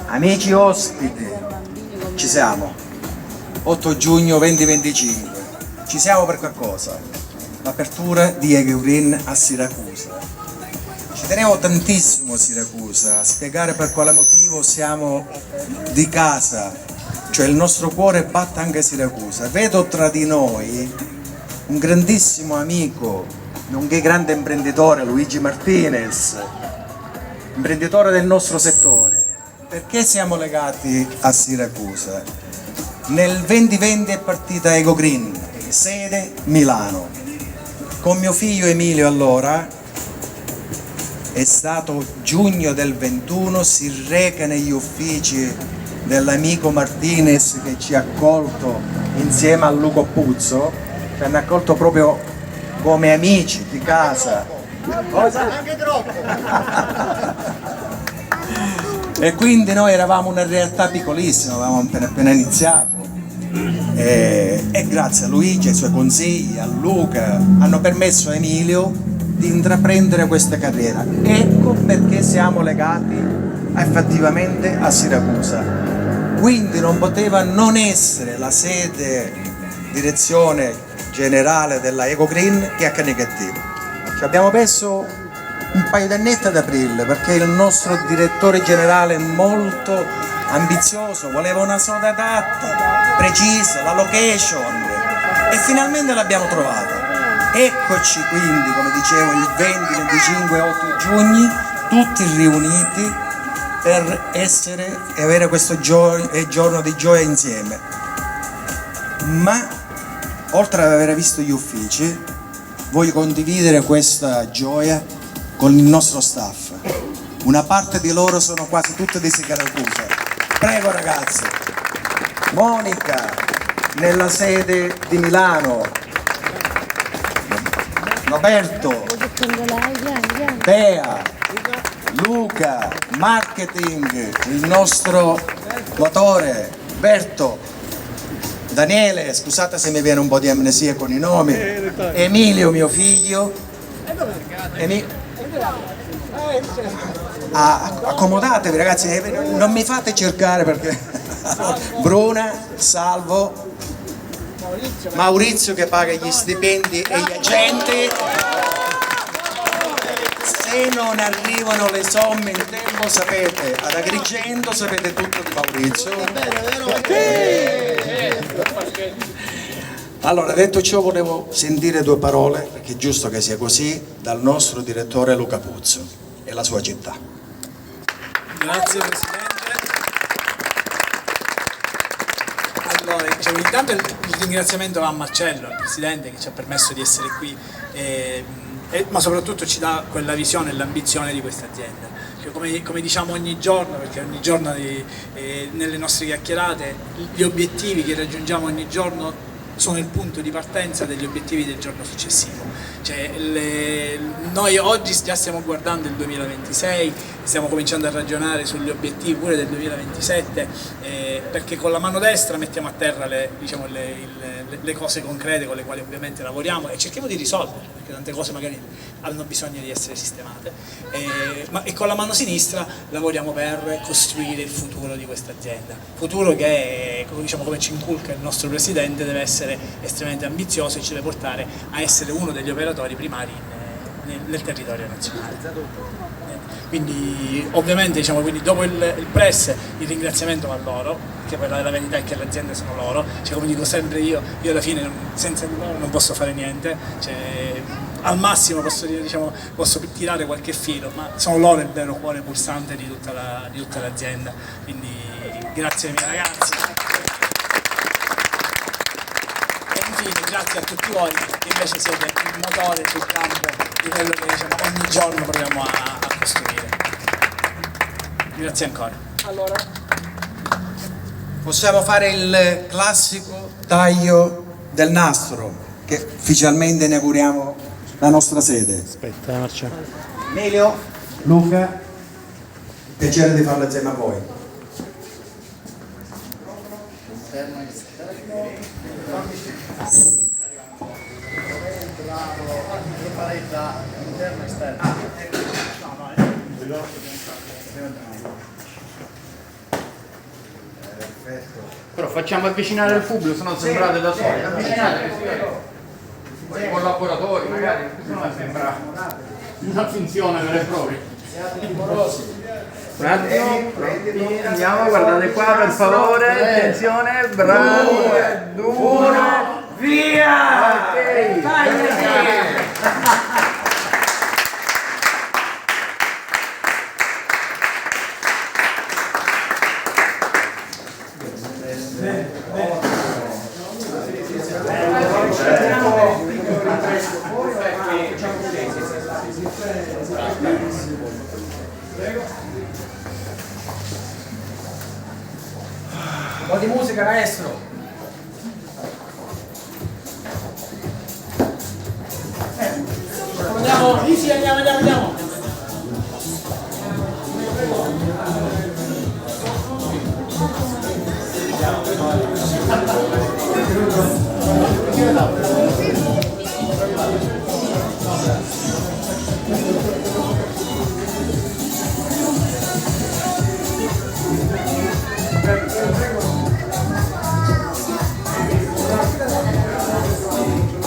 Amici ospiti, ci siamo. 8 giugno 2025. Ci siamo per qualcosa. L'apertura di Ego Green a Siracusa. Ci tenevo tantissimo a Siracusa, a spiegare per quale motivo siamo di casa, cioè il nostro cuore batte anche a Siracusa. Vedo tra di noi un grandissimo amico, nonché grande imprenditore, Luigi Martinez, imprenditore del nostro settore. Perché siamo legati a Siracusa? Nel 2020 è partita Ego Green, sede Milano. Con mio figlio Emilio allora, è stato giugno del 21, si reca negli uffici dell'amico Martinez che ci ha accolto insieme a Luca Puzzo, ci hanno accolto proprio come amici di casa. Anche troppo! E quindi noi eravamo una realtà piccolissima, avevamo appena iniziato e grazie a Luigi, ai suoi consigli, a Luca, hanno permesso a Emilio di intraprendere questa carriera. Ecco perché siamo legati effettivamente a Siracusa. Quindi non poteva non essere la sede direzione generale della Ego Green che a Canicattì. Ci abbiamo messo un paio d'annetti ad aprirle perché il nostro direttore generale è molto ambizioso, voleva una soda adatta, precisa, la location, e finalmente l'abbiamo trovata. Eccoci quindi, come dicevo, il 20, 25 e 8 giugno tutti riuniti per essere e avere questo giorno di gioia insieme. Ma oltre ad aver visto gli uffici, voglio condividere questa gioia con il nostro staff. Una parte di loro sono quasi tutte di Siracusa. Prego ragazzi. Monica nella sede di Milano, Roberto, Bea, Luca, marketing, il nostro motore, Berto, Daniele, scusate se mi viene un po' di amnesia con i nomi, Emilio mio figlio, accomodatevi ragazzi, non mi fate cercare perché Bruna, Salvo, Maurizio che paga gli stipendi e gli agenti. Se non arrivano le somme in tempo sapete, ad Agrigento sapete tutto di Maurizio. Allora, detto ciò, volevo sentire due parole, perché è giusto che sia così, dal nostro direttore Luca Puzzo e la sua città. Grazie Presidente. Allora, diciamo, intanto il ringraziamento va a Marcello, il Presidente, che ci ha permesso di essere qui, ma soprattutto ci dà quella visione e l'ambizione di questa azienda. Cioè, come diciamo ogni giorno, perché ogni giorno nelle nostre chiacchierate, gli obiettivi che raggiungiamo ogni giorno sono il punto di partenza degli obiettivi del giorno successivo. Cioè, noi oggi già stiamo guardando il 2026, stiamo cominciando a ragionare sugli obiettivi pure del 2027, perché con la mano destra mettiamo a terra le cose concrete con le quali ovviamente lavoriamo e cerchiamo di risolvere, perché tante cose magari hanno bisogno di essere sistemate, e con la mano sinistra lavoriamo per costruire il futuro di questa azienda, futuro che, diciamo, come ci inculca il nostro Presidente, deve essere estremamente ambizioso e ci deve portare a essere uno degli operatori primari nel territorio nazionale. Quindi ovviamente, diciamo, quindi dopo il press il ringraziamento va a loro, perché poi la verità è che le aziende sono loro, cioè, come dico sempre io alla fine senza di loro non posso fare niente, cioè, al massimo posso dire, diciamo, posso tirare qualche filo, ma sono loro il vero cuore pulsante di tutta l'azienda, quindi grazie ai miei ragazzi. Grazie a tutti voi che invece siete il motore sul campo di quello che, diciamo, ogni giorno proviamo a costruire. Grazie ancora. Allora, possiamo fare il classico taglio del nastro, che ufficialmente inauguriamo la nostra sede. Aspetta, Marcia. Emilio, Luca, piacere di farlo insieme a voi. interno e esterno. Però facciamo avvicinare il pubblico, se no sembrate da soli. Avvicinate, i collaboratori magari, se no sembra una finzione vera e propria. Un attimo, pronti, andiamo, guardate qua per favore, attenzione, bravi, 2, 1, via! Ok, Un po' di musica, maestro. Andiamo, sì, andiamo. Andiamo.